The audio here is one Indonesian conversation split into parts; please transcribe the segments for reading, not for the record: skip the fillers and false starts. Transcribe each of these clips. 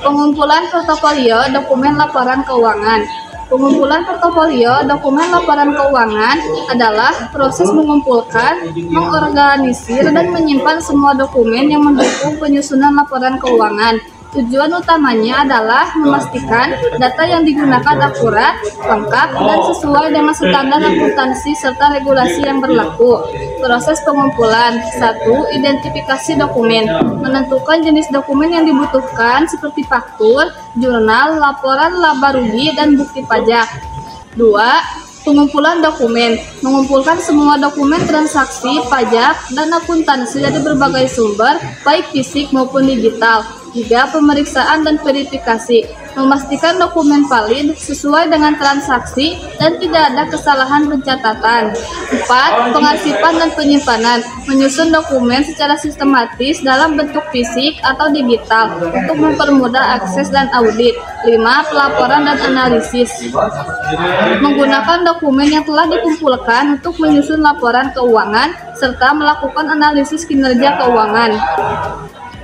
Pengumpulan portofolio dokumen laporan keuangan. Pengumpulan portofolio dokumen laporan keuangan adalah proses mengumpulkan, mengorganisir, dan menyimpan semua dokumen yang mendukung penyusunan laporan keuangan. Tujuan utamanya adalah memastikan data yang digunakan akurat, lengkap, dan sesuai dengan standar akuntansi serta regulasi yang berlaku. Proses pengumpulan. 1. Identifikasi dokumen. Menentukan jenis dokumen yang dibutuhkan seperti faktur, jurnal, laporan laba rugi, dan bukti pajak. 2. Pengumpulan dokumen. Mengumpulkan semua dokumen transaksi, pajak, dan akuntansi dari berbagai sumber, baik fisik maupun digital. 3. Pemeriksaan dan verifikasi. Memastikan dokumen valid, sesuai dengan transaksi, dan tidak ada kesalahan pencatatan. 4. Pengarsipan dan penyimpanan. Menyusun dokumen secara sistematis dalam bentuk fisik atau digital untuk mempermudah akses dan audit. 5. Pelaporan dan analisis. Menggunakan dokumen yang telah dikumpulkan untuk menyusun laporan keuangan serta melakukan analisis kinerja keuangan.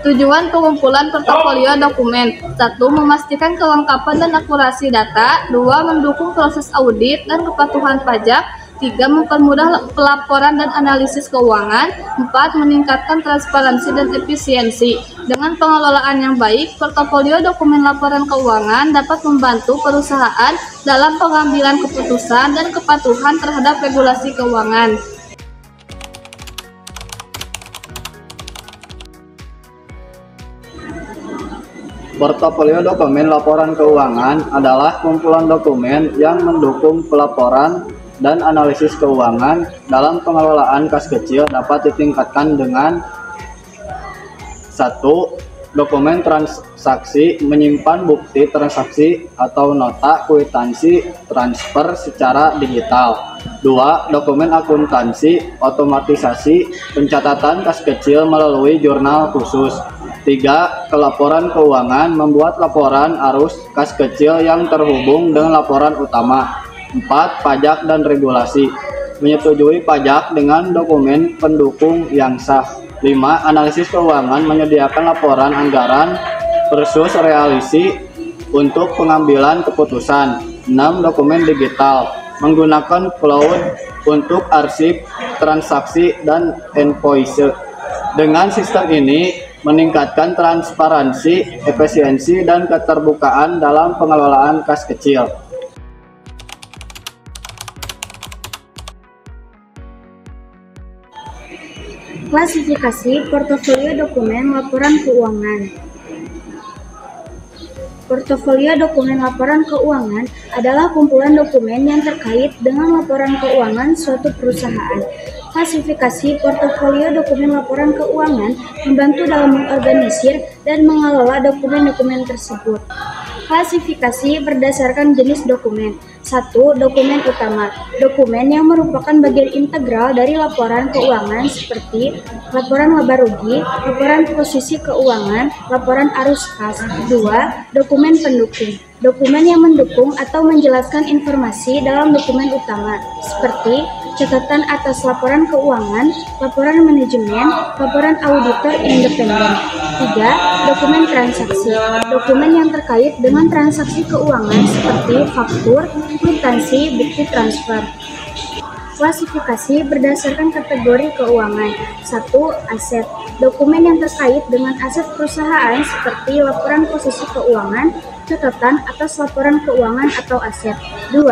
Tujuan pengumpulan portofolio dokumen. 1. Memastikan kelengkapan dan akurasi data. 2. Mendukung proses audit dan kepatuhan pajak. 3. Mempermudah pelaporan dan analisis keuangan. 4. Meningkatkan transparansi dan efisiensi. Dengan pengelolaan yang baik, portofolio dokumen laporan keuangan dapat membantu perusahaan dalam pengambilan keputusan dan kepatuhan terhadap regulasi keuangan. Portofolio dokumen laporan keuangan adalah kumpulan dokumen yang mendukung pelaporan dan analisis keuangan. Dalam pengelolaan kas kecil dapat ditingkatkan dengan 1. Dokumen transaksi. Menyimpan bukti transaksi atau nota kwitansi transfer secara digital. 2. Dokumen akuntansi. Otomatisasi pencatatan kas kecil melalui jurnal khusus. 3. Laporan keuangan. Membuat laporan arus kas kecil yang terhubung dengan laporan utama. 4. Pajak dan regulasi. Menyetujui pajak dengan dokumen pendukung yang sah. 5. Analisis keuangan. Menyediakan laporan anggaran versus realisi untuk pengambilan keputusan. 6. Dokumen digital. Menggunakan cloud untuk arsip transaksi dan invoice. Dengan sistem ini meningkatkan transparansi, efisiensi, dan keterbukaan dalam pengelolaan kas kecil. Klasifikasi portofolio dokumen laporan keuangan. Portofolio dokumen laporan keuangan adalah kumpulan dokumen yang terkait dengan laporan keuangan suatu perusahaan. Klasifikasi portofolio dokumen laporan keuangan membantu dalam mengorganisir dan mengelola dokumen-dokumen tersebut. Klasifikasi berdasarkan jenis dokumen. 1. Dokumen utama. Dokumen yang merupakan bagian integral dari laporan keuangan seperti laporan laba rugi, laporan posisi keuangan, laporan arus kas. 2. Dokumen pendukung. Dokumen yang mendukung atau menjelaskan informasi dalam dokumen utama seperti catatan atas laporan keuangan, laporan manajemen, laporan auditor independen. 3. Dokumen transaksi. Dokumen yang terkait dengan transaksi keuangan seperti faktur, kwitansi, bukti transfer. Klasifikasi berdasarkan kategori keuangan. 1. Aset. Dokumen yang terkait dengan aset perusahaan seperti laporan posisi keuangan, catatan atas laporan keuangan atau aset. 2.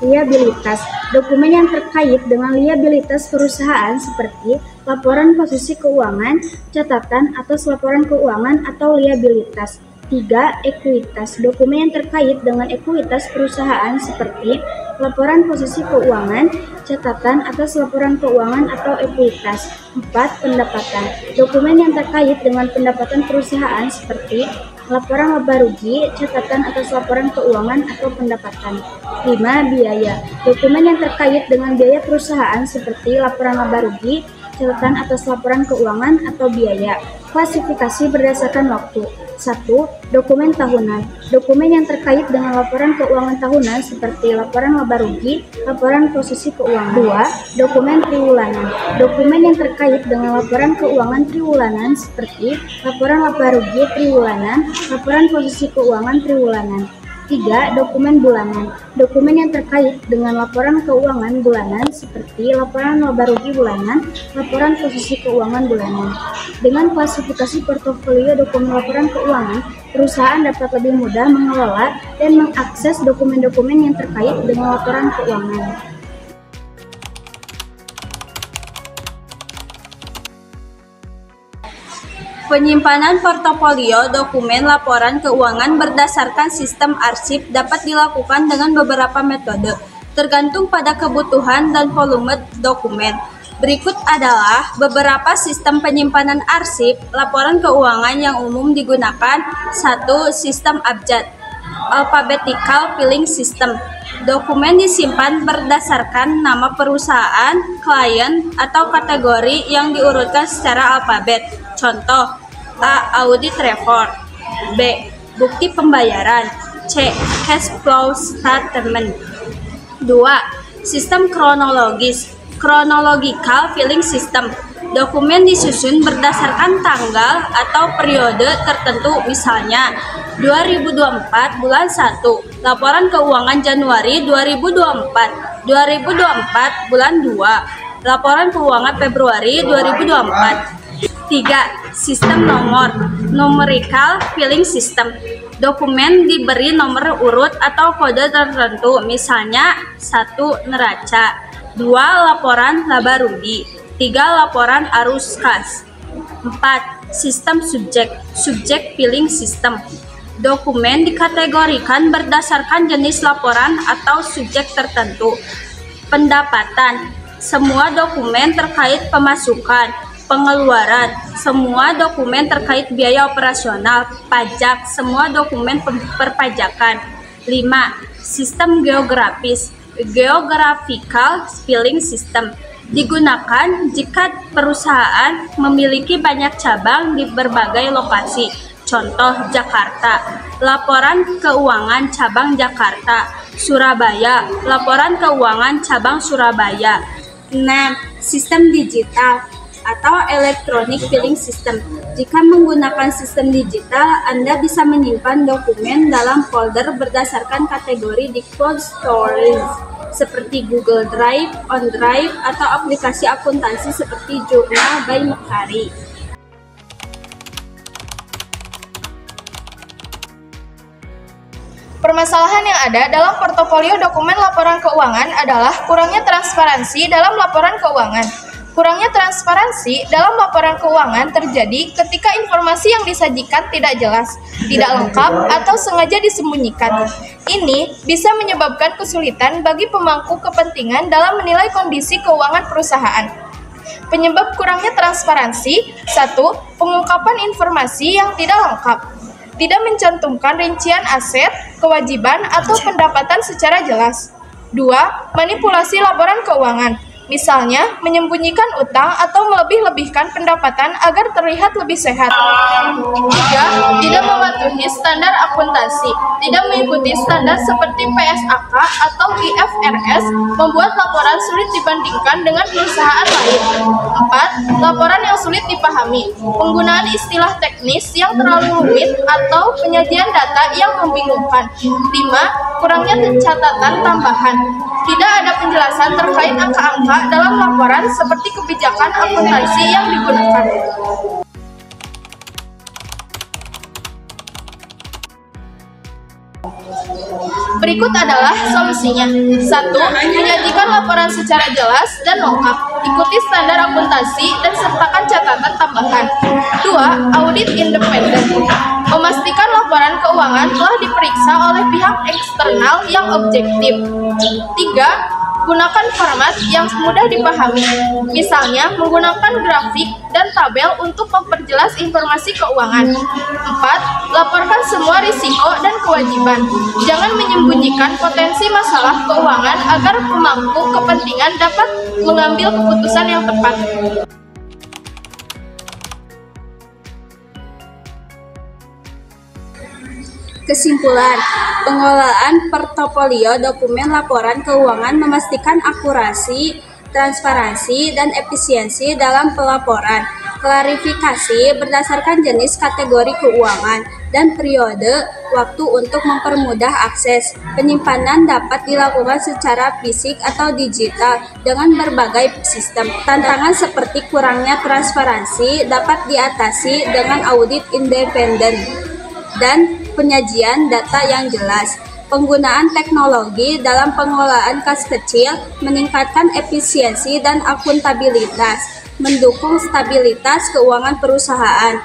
Liabilitas. Dokumen yang terkait dengan liabilitas perusahaan seperti laporan posisi keuangan, catatan atas laporan keuangan atau liabilitas. 3. Ekuitas. Dokumen yang terkait dengan ekuitas perusahaan seperti laporan posisi keuangan, catatan atas laporan keuangan atau ekuitas. 4. Pendapatan. Dokumen yang terkait dengan pendapatan perusahaan seperti laporan laba rugi, catatan atas laporan keuangan atau pendapatan. 5. Biaya. Dokumen yang terkait dengan biaya perusahaan seperti laporan laba rugi, catatan atas laporan keuangan atau biaya. Klasifikasi berdasarkan waktu. 1. Dokumen tahunan. Dokumen yang terkait dengan laporan keuangan tahunan seperti laporan laba rugi, laporan posisi keuangan. 2. Dokumen triwulanan. Dokumen yang terkait dengan laporan keuangan triwulanan seperti laporan laba rugi triwulanan, laporan posisi keuangan triwulanan. 3. Dokumen bulanan. Dokumen yang terkait dengan laporan keuangan bulanan seperti laporan laba rugi bulanan, laporan posisi keuangan bulanan. Dengan klasifikasi portofolio dokumen laporan keuangan, perusahaan dapat lebih mudah mengelola dan mengakses dokumen-dokumen yang terkait dengan laporan keuangan. Penyimpanan portofolio dokumen laporan keuangan berdasarkan sistem arsip dapat dilakukan dengan beberapa metode, tergantung pada kebutuhan dan volume dokumen. Berikut adalah beberapa sistem penyimpanan arsip laporan keuangan yang umum digunakan. 1. Sistem abjad, alphabetical filing system. Dokumen disimpan berdasarkan nama perusahaan, klien, atau kategori yang diurutkan secara alfabet. Contoh: A. Audit report. B. Bukti pembayaran. C. Cash flow statement. 2. Sistem kronologis, chronological filing system. Dokumen disusun berdasarkan tanggal atau periode tertentu, misalnya 2024 bulan 1, laporan keuangan Januari 2024, 2024 bulan 2, laporan keuangan Februari 2024. 3. Sistem nomor, numerical filing system. Dokumen diberi nomor urut atau kode tertentu, misalnya 1. Neraca, 2. Laporan laba rugi, 3. Laporan arus kas. 4. Sistem subjek, subject filing system. Dokumen dikategorikan berdasarkan jenis laporan atau subjek tertentu. Pendapatan, semua dokumen terkait pemasukan. Pengeluaran, semua dokumen terkait biaya operasional. Pajak, semua dokumen perpajakan. 5. Sistem geografis, geographical filing system. Digunakan jika perusahaan memiliki banyak cabang di berbagai lokasi. Contoh: Jakarta, laporan keuangan cabang Jakarta. Surabaya, laporan keuangan cabang Surabaya. 6. Sistem digital atau electronic filing system. Jika menggunakan sistem digital, Anda bisa menyimpan dokumen dalam folder berdasarkan kategori di cloud storage seperti Google Drive, OneDrive, atau aplikasi akuntansi seperti Journal by Mercari. Permasalahan yang ada dalam portofolio dokumen laporan keuangan adalah kurangnya transparansi dalam laporan keuangan. Kurangnya transparansi dalam laporan keuangan terjadi ketika informasi yang disajikan tidak jelas, tidak lengkap, atau sengaja disembunyikan. Ini bisa menyebabkan kesulitan bagi pemangku kepentingan dalam menilai kondisi keuangan perusahaan. Penyebab kurangnya transparansi: 1. Pengungkapan informasi yang tidak lengkap. Tidak mencantumkan rincian aset, kewajiban, atau pendapatan secara jelas. 2. Manipulasi laporan keuangan. Misalnya, menyembunyikan utang atau melebih-lebihkan pendapatan agar terlihat lebih sehat. 3. Tidak mematuhi standar akuntansi. Tidak mengikuti standar seperti PSAK atau IFRS, membuat laporan sulit dibandingkan dengan perusahaan lain. 4. Laporan yang sulit dipahami. Penggunaan istilah teknis yang terlalu rumit atau penyajian data yang membingungkan. 5. Kurangnya catatan tambahan. Tidak ada penjelasan terkait angka-angka dalam laporan seperti kebijakan akuntansi yang digunakan. Berikut adalah solusinya. 1. Menyajikan laporan secara jelas dan lengkap. Ikuti standar akuntansi dan sertakan catatan tambahan. 2. Audit independen. Memastikan laporan keuangan telah diperiksa oleh pihak eksternal yang objektif. 3. Gunakan format yang mudah dipahami, misalnya menggunakan grafik dan tabel untuk memperjelas informasi keuangan. 4. Laporkan semua risiko dan kewajiban. Jangan menyembunyikan potensi masalah keuangan agar pemangku kepentingan dapat mengambil keputusan yang tepat. Kesimpulan, pengelolaan portofolio dokumen laporan keuangan memastikan akurasi, transparansi, dan efisiensi dalam pelaporan. Klarifikasi berdasarkan jenis kategori keuangan dan periode waktu untuk mempermudah akses. Penyimpanan dapat dilakukan secara fisik atau digital dengan berbagai sistem. Tantangan seperti kurangnya transparansi dapat diatasi dengan audit independen dan penyajian data yang jelas. Penggunaan teknologi dalam pengelolaan kas kecil meningkatkan efisiensi dan akuntabilitas, mendukung stabilitas keuangan perusahaan.